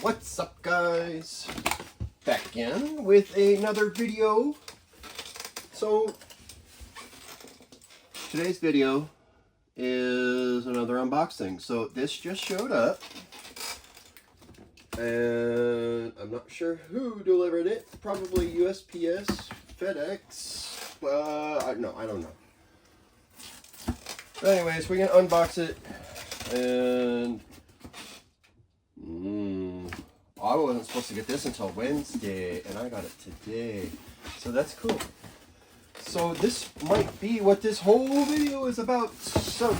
What's up, guys? Back again with another video. So today's video is another unboxing. So this just showed up and I'm not sure who delivered it. Probably USPS, FedEx, no, I don't know. But anyways, we can unbox it, and I wasn't supposed to get this until Wednesday, and I got it today, so that's cool. So this might be what this whole video is about. So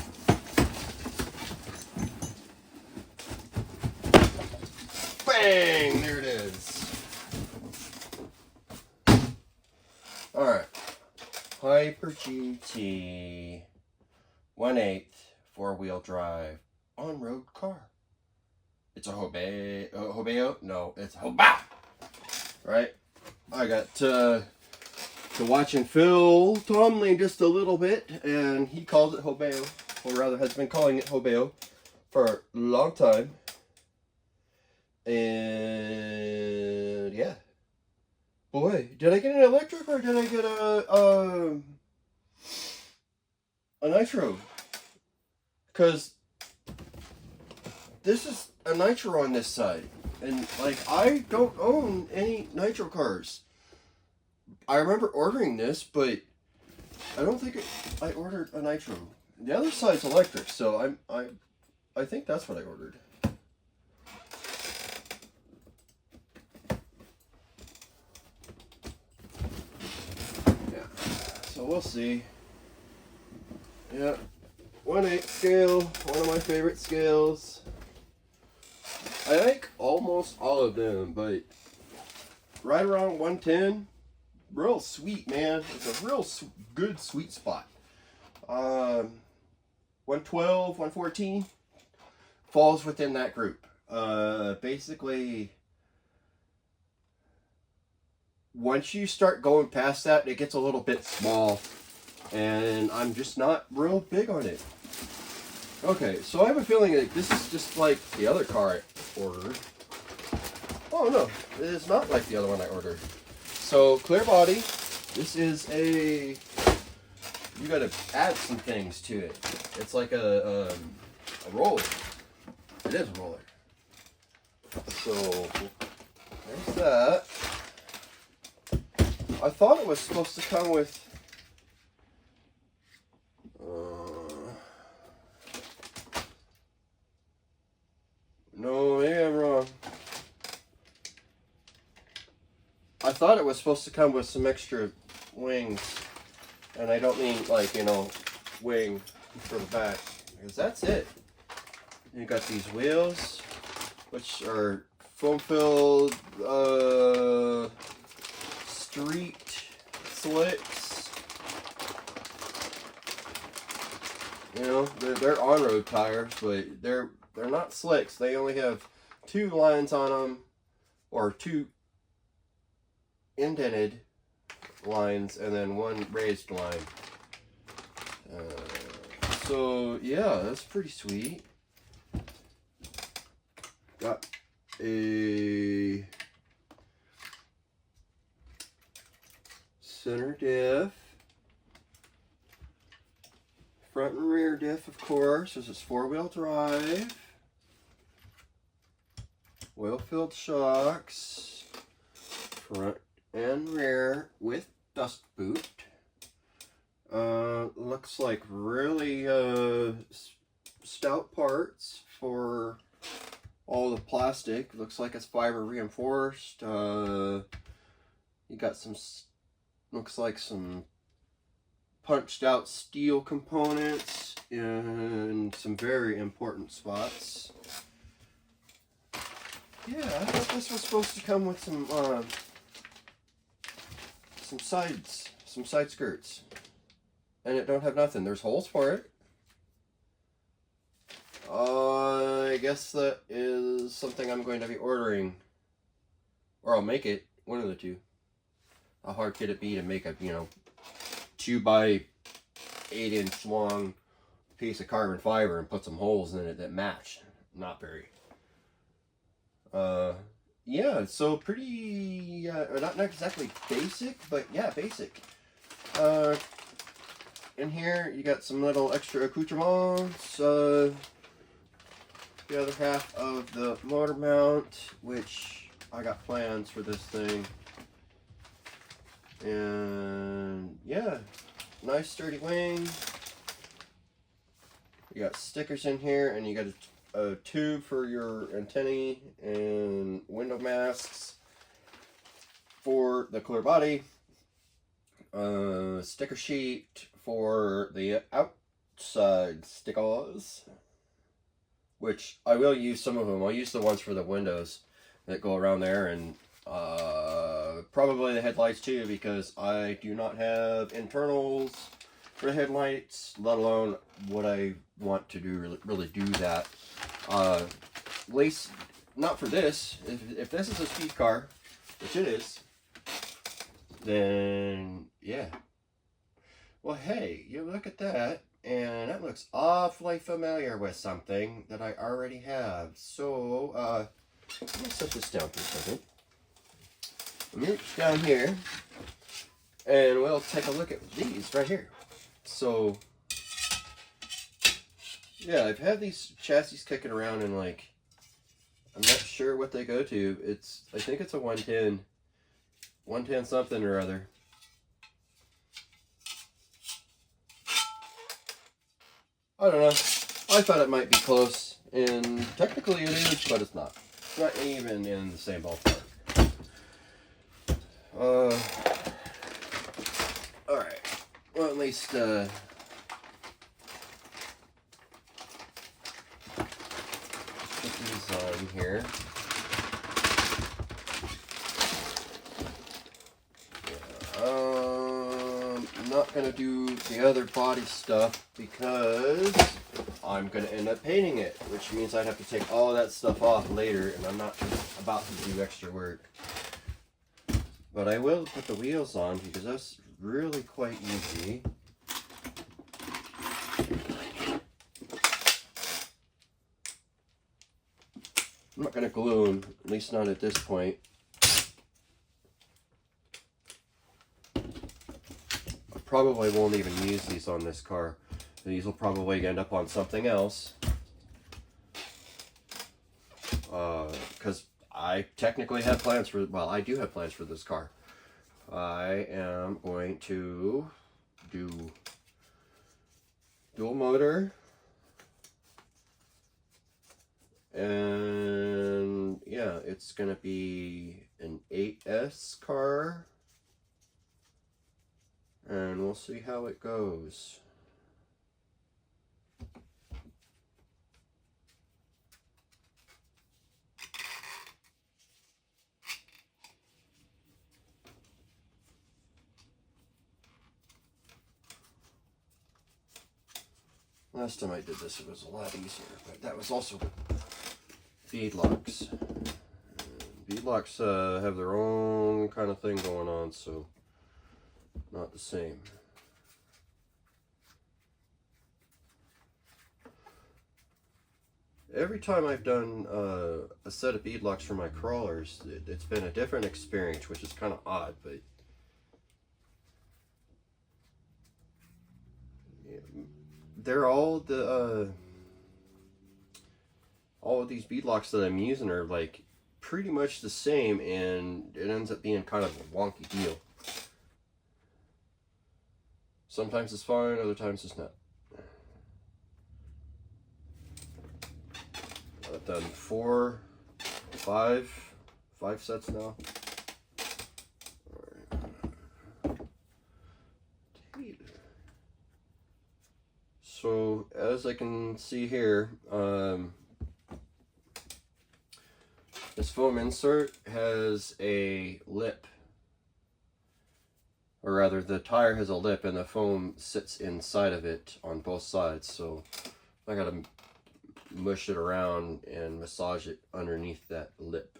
bang, there it is. All right, Hyper GT 1/8 4-wheel drive on-road car. It's a Hobao? No, it's Hobao. Right? I got to watching Phil Tomlin just a little bit, and he calls it Hobao, or rather has been calling it Hobao for a long time. And yeah, boy, did I get an electric or did I get a nitro? Because this is a nitro on this side, and like I don't own any nitro cars. I remember ordering this, but I don't think I ordered a nitro. The other side's electric, so I think that's what I ordered. Yeah, so we'll see. Yeah, 1/8 scale, one of my favorite scales. I like almost all of them, but right around 110, real sweet, man. It's a real good sweet spot. 112, 114 falls within that group. Basically, once you start going past that, it gets a little bit small, and I'm just not real big on it. Okay, so I have a feeling like this is just like the other car I ordered. Oh no, it is not like the other one I ordered. So clear body. This is a. You got to add some things to it. It's like a roller. It is a roller. So there's that. I thought it was supposed to come with. No, maybe I'm wrong. I thought it was supposed to come with some extra wings. And I don't mean like, you know, wing for the back. Because that's it. You got these wheels, which are foam-filled street slicks. You know, they're on-road tires, but they're not slicks. They only have 2 lines on them, or 2 indented lines, and then 1 raised line. So yeah, that's pretty sweet. Got a center diff. Front and rear diff, of course. This is 4-wheel drive. Oil-filled shocks. Front and rear with dust boot. Looks like really stout parts for all the plastic. Looks like it's fiber reinforced. You got some, looks like some punched out steel components in some very important spots. Yeah, I thought this was supposed to come with some side skirts, and it don't have nothing. There's holes for it. I guess that is something I'm going to be ordering, or I'll make it. One of the two. How hard could it be to make a 2 by 8 inch long piece of carbon fiber and put some holes in it that match? Not very. Yeah, so pretty, not exactly basic, but yeah, basic. Uh, in here, you got some little extra accoutrements. The other half of the motor mount, which I got plans for this thing. And yeah, nice sturdy wing. You got stickers in here, and you got a tube for your antennae and window masks for the clear body. Sticker sheet for the outside stickers, which I will use some of them. I'll use the ones for the windows that go around there, and probably the headlights too, because I do not have internals for the headlights, let alone what I want to do, really do that. At least not for this. If this is a speed car, which it is, then yeah. Well, hey, you look at that, and that looks awfully familiar with something that I already have. So, let me set this down for a second. Let me reach down here, and we'll take a look at these right here. So, yeah, I've had these chassis kicking around, and like, I'm not sure what they go to. I think it's a 110 something or other. I don't know. I thought it might be close, and technically it is, but it's not. It's not even in the same ballpark. Alright. Well, at least, put these on here. I'm not going to do the other body stuff because I'm going to end up painting it, which means I'd have to take all that stuff off later, and I'm not about to do extra work. But I will put the wheels on because that's really quite easy. I'm not going to glue them, at least not at this point. I probably won't even use these on this car. These will probably end up on something else. Because I technically have plans for, well, I do have plans for this car. I am going to do dual motor. And yeah, it's going to be an 8S car. And we'll see how it goes. Last time I did this, it was a lot easier, but that was also with beadlocks. Beadlocks have their own kind of thing going on, so not the same. Every time I've done a set of beadlocks for my crawlers, it's been a different experience, which is kind of odd, but they're all of these beadlocks that I'm using are like pretty much the same, and it ends up being kind of a wonky deal. Sometimes it's fine, other times it's not. I've done five sets now. So as I can see here, this foam insert has a lip, or rather the tire has a lip and the foam sits inside of it on both sides, so I gotta mush it around and massage it underneath that lip.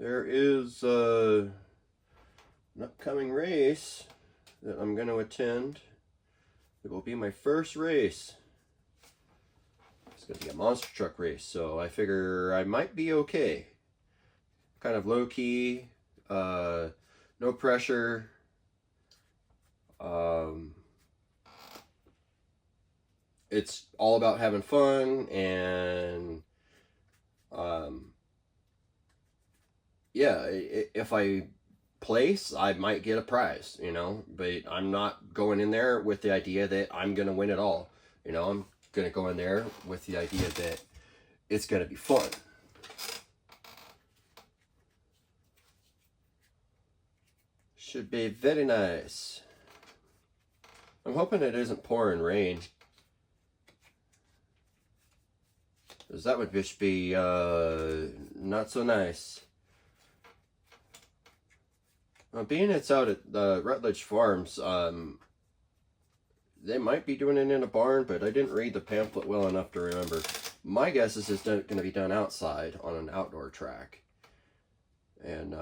there is an upcoming race that I'm going to attend. It will be my first race. It's going to be a monster truck race, so I figure I might be okay. Kind of low key, no pressure. It's all about having fun, and yeah, if I place, I might get a prize, you know, but I'm not going in there with the idea that I'm going to win it all. You know, I'm going to go in there with the idea that it's going to be fun. Should be very nice. I'm hoping it isn't pouring rain, because that would just be not so nice. Being it's out at Rutledge Farms, they might be doing it in a barn, but I didn't read the pamphlet well enough to remember. My guess is it's going to be done outside on an outdoor track. And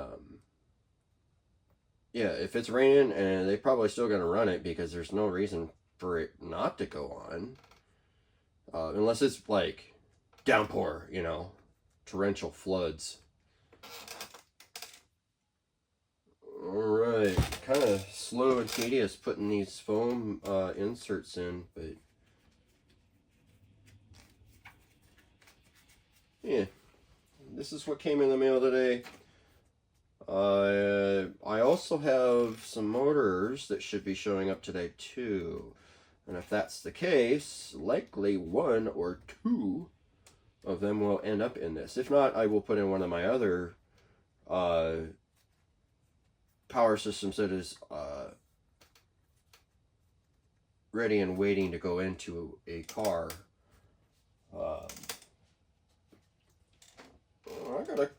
yeah, if it's raining, and they probably still going to run it because there's no reason for it not to go on. Unless it's like downpour, you know, torrential floods. Alright, kind of slow and tedious putting these foam inserts in, but yeah, this is what came in the mail today. I also have some motors that should be showing up today too, and if that's the case, likely 1 or 2 of them will end up in this. If not, I will put in one of my other power systems that is ready and waiting to go into a car. I got a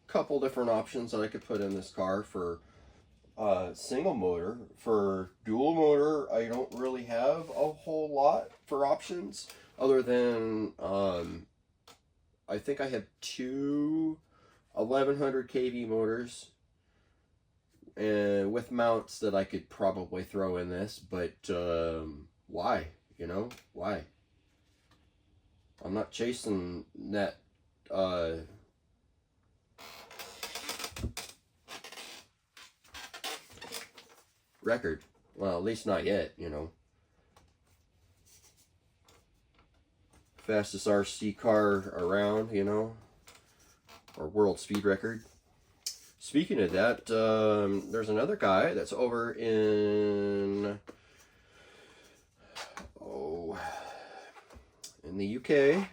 couple different options that I could put in this car for single motor. For dual motor, I don't really have a whole lot for options, other than I think I have 2 1100 kV motors, and with mounts that I could probably throw in this, but why? You know, why? I'm not chasing that record. Well, at least not yet, you know. Fastest RC car around, you know, or world speed record. Speaking of that, there's another guy that's over in the UK,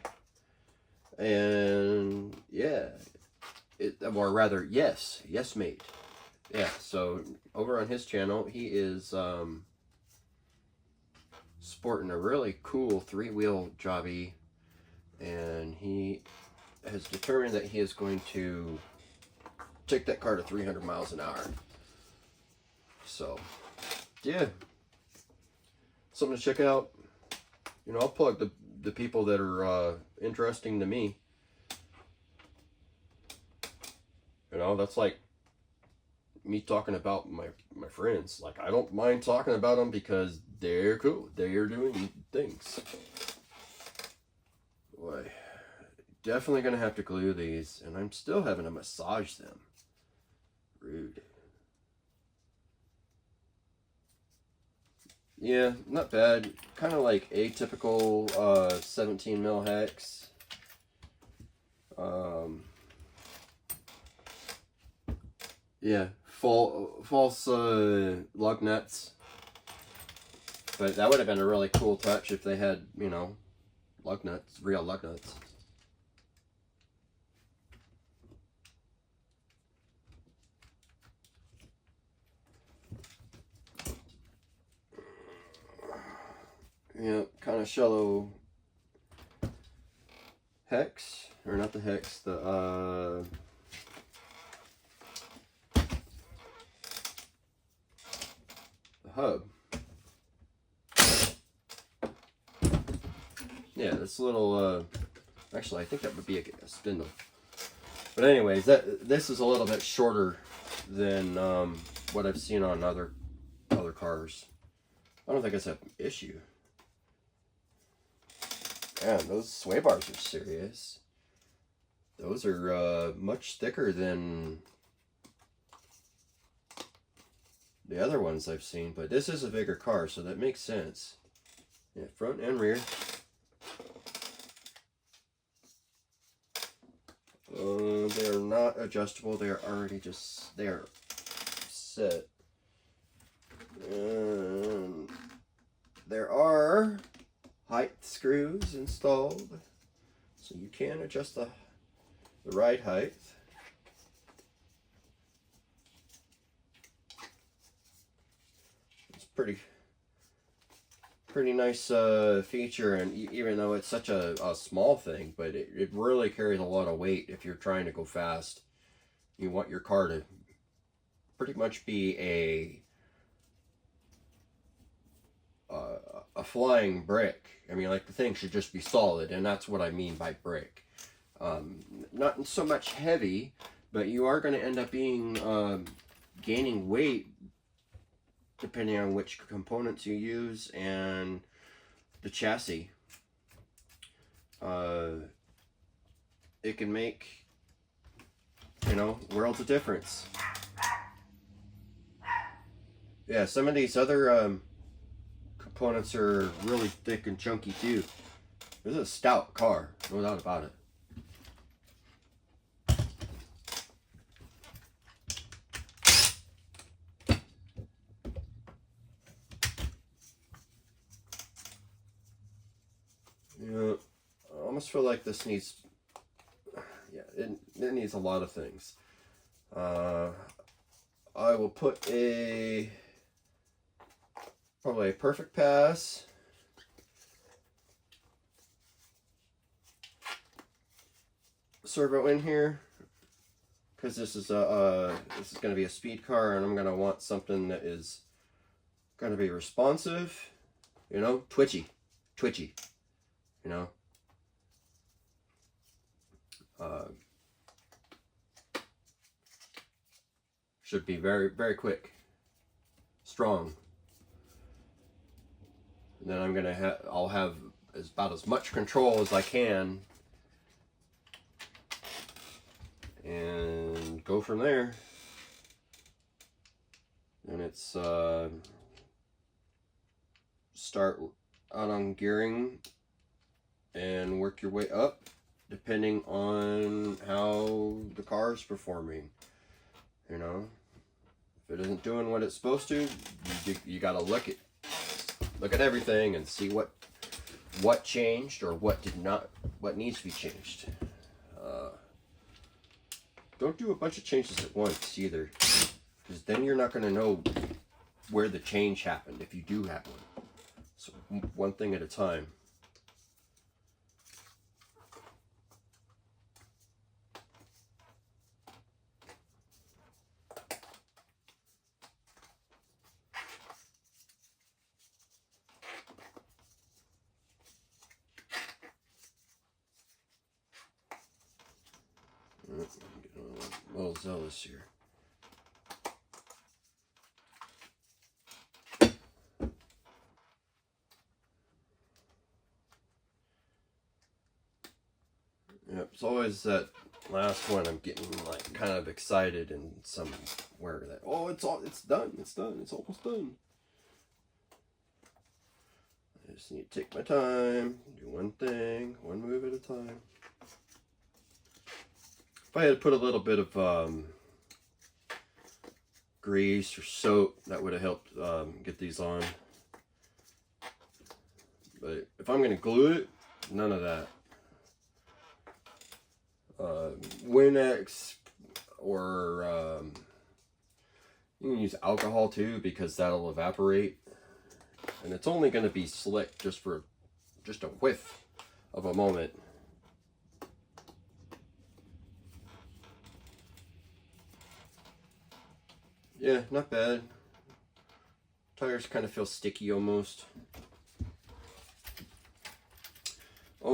and yeah, or rather, yes mate. Yeah, so over on his channel, he is sporting a really cool 3-wheel jobby, and he has determined that he is going to take that car to 300 miles an hour. So, yeah, something to check out. You know, I'll plug the people that are interesting to me. You know, that's like me talking about my friends. Like, I don't mind talking about them because they're cool. They're doing things. Boy, definitely gonna have to glue these, and I'm still having to massage them. Rude. Yeah, not bad. Kind of like atypical 17 mil hex. Yeah, false lug nuts. But that would have been a really cool touch if they had, you know, lug nuts, real lug nuts. Yeah, kind of shallow hex, or not the hex, the hub. Yeah, this little, actually I think that would be a spindle. But anyways, this is a little bit shorter than what I've seen on other cars. I don't think it's an issue. Man, those sway bars are serious. Those are much thicker than the other ones I've seen, but this is a bigger car, so that makes sense. Yeah, front and rear. They are not adjustable. They are already just, they are set. And there are height screws installed, so you can adjust the ride height. It's pretty nice feature, and even though it's such a small thing, but it really carries a lot of weight if you're trying to go fast. You want your car to pretty much be a flying brick. I mean, like, the thing should just be solid, and that's what I mean by brick. Not so much heavy, but you are going to end up being gaining weight depending on which components you use and the chassis. It can make, you know, worlds of difference. Yeah, some of these other components are really thick and chunky too. This is a stout car, no doubt about it. Yeah, I almost feel like this needs, yeah, it needs a lot of things. I will put probably a perfect pass. Servo in here, because this is going to be a speed car, and I'm going to want something that is going to be responsive, you know, twitchy, you know. Should be very, very quick, strong. And then I'm gonna I'll have about as much control as I can, and go from there. And it's start out on gearing and work your way up depending on how the car is performing. You know, if it isn't doing what it's supposed to, you gotta look at everything and see what changed or what needs to be changed. Don't do a bunch of changes at once either, because then you're not going to know where the change happened if you do have one. So one thing at a time. I'm getting a little zealous here. Yep, it's always that last one I'm getting like kind of excited and somewhere that, oh, it's done, it's almost done. I just need to take my time, do one thing, one move at a time. If I had to put a little bit of grease or soap, that would have helped get these on. But if I'm going to glue it, none of that. Winx, or you can use alcohol too, because that'll evaporate. And it's only going to be slick just for a whiff of a moment. Yeah, not bad. Tires kind of feel sticky almost.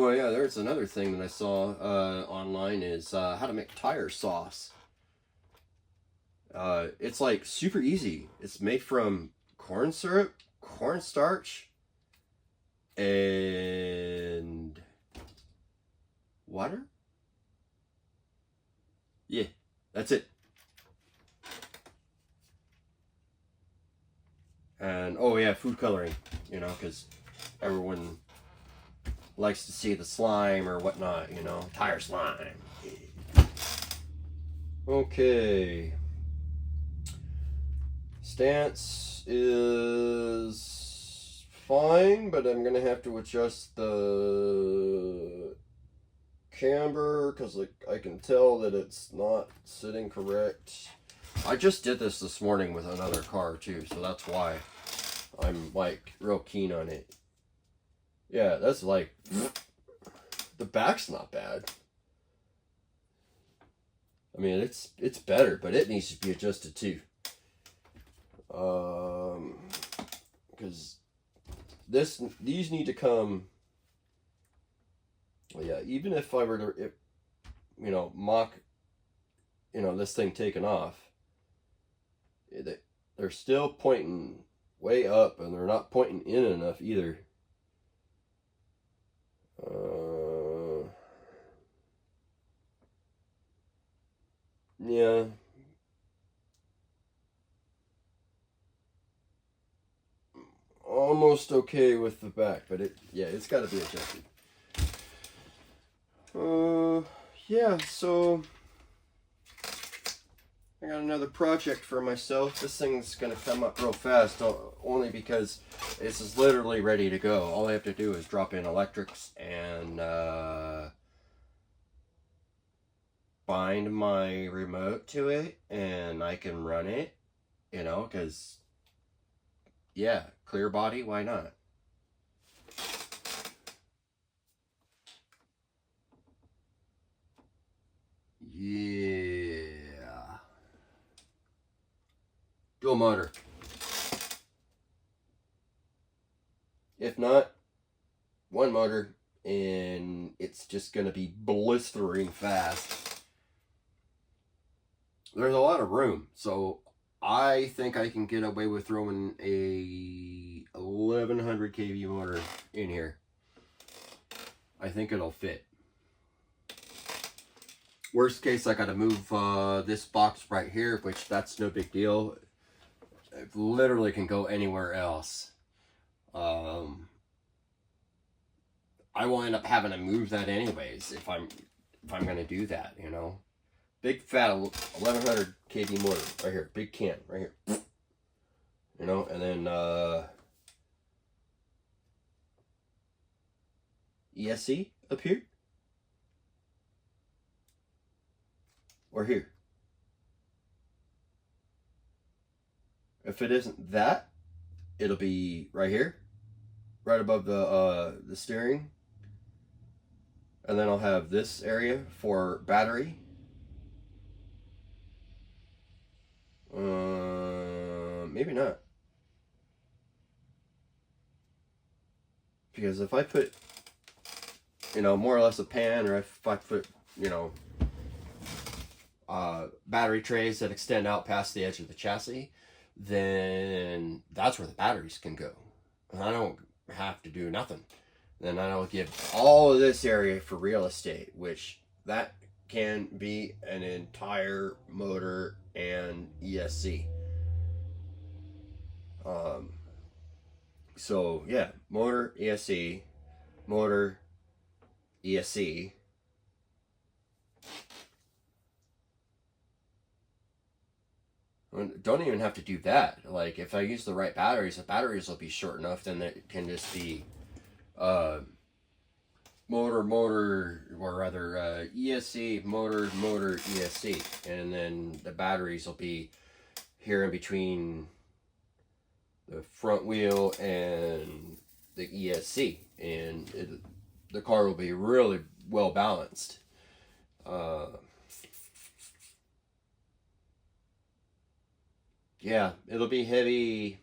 Oh yeah, there's another thing that I saw online is how to make tire sauce. It's like super easy. It's made from corn syrup, cornstarch, and water. Yeah, that's it. And oh yeah, food coloring. You know, because everyone likes to see the slime or whatnot. You know, tire slime. Okay. Stance is fine, but I'm gonna have to adjust the camber because like I can tell that it's not sitting correct. I just did this morning with another car too, so that's why I'm like real keen on it. Yeah, that's like the back's not bad. I mean, it's better, but it needs to be adjusted too. Because these need to come. Well, yeah, even if I were to, mock, this thing taken off, they're still pointing way up, and they're not pointing in enough either. Yeah. Almost okay with the back, but it's got to be adjusted. Yeah, so I got another project for myself. This thing's gonna come up real fast, only because this is literally ready to go. All I have to do is drop in electrics and bind my remote to it, and I can run it, because, yeah, clear body, why not? Yeah. Dual motor. If not, one motor, and it's just going to be blistering fast. There's a lot of room, so I think I can get away with throwing a 1100 kV motor in here. I think it'll fit. Worst case, I got to move this box right here, which that's no big deal. It literally can go anywhere else. I will end up having to move that anyways if I'm gonna do that, Big fat 1100 kV motor right here, big can right here, and then ESC up here or here. If it isn't that, it'll be right here, right above the steering. And then I'll have this area for battery. Maybe not. Because if I put, more or less a pan, or if I put, battery trays that extend out past the edge of the chassis, then that's where the batteries can go. And I don't have to do nothing. Then I'll give all of this area for real estate, which that can be an entire motor and ESC. So yeah, motor, ESC, motor, ESC. Don't even have to do that. Like, if I use the right batteries, the batteries will be short enough, then it can just be motor, or rather ESC, motor, ESC. And then the batteries will be here in between the front wheel and the ESC. And the car will be really well balanced. Yeah, it'll be heavy.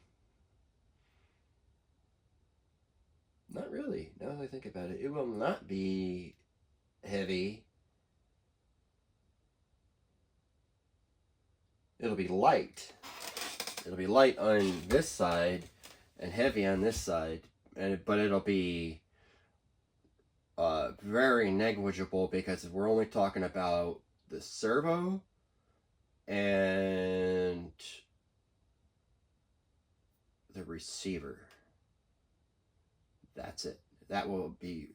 Not really. Now that I I think about it, it will not be heavy. It'll be light. It'll be light on this side and heavy on this side, but it'll be very negligible because we're only talking about the servo and the receiver. That's it. That will be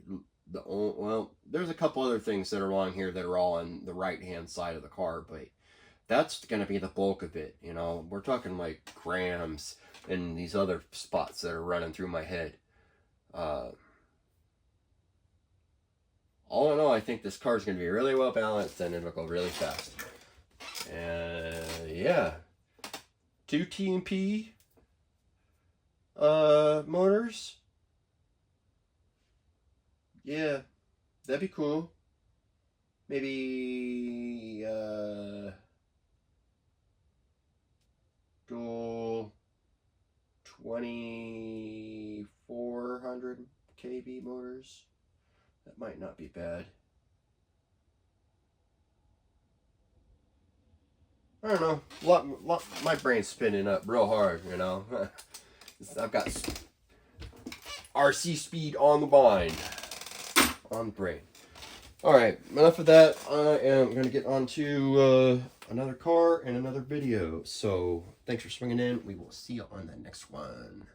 the only, well, there's a couple other things that are on here that are all on the right hand side of the car, but that's going to be the bulk of it. You know, we're talking like grams and these other spots that are running through my head. All in all, I think this car is going to be really well balanced and it'll go really fast. And yeah, 2 T&P motors. Yeah, that'd be cool. Maybe dual 2400 kV motors. That might not be bad. I don't know. My brain's spinning up real hard, you know. I've got RC speed on the mind. On the brain. Alright, enough of that. I am going to get on to another car and another video. So, thanks for swinging in. We will see you on the next one.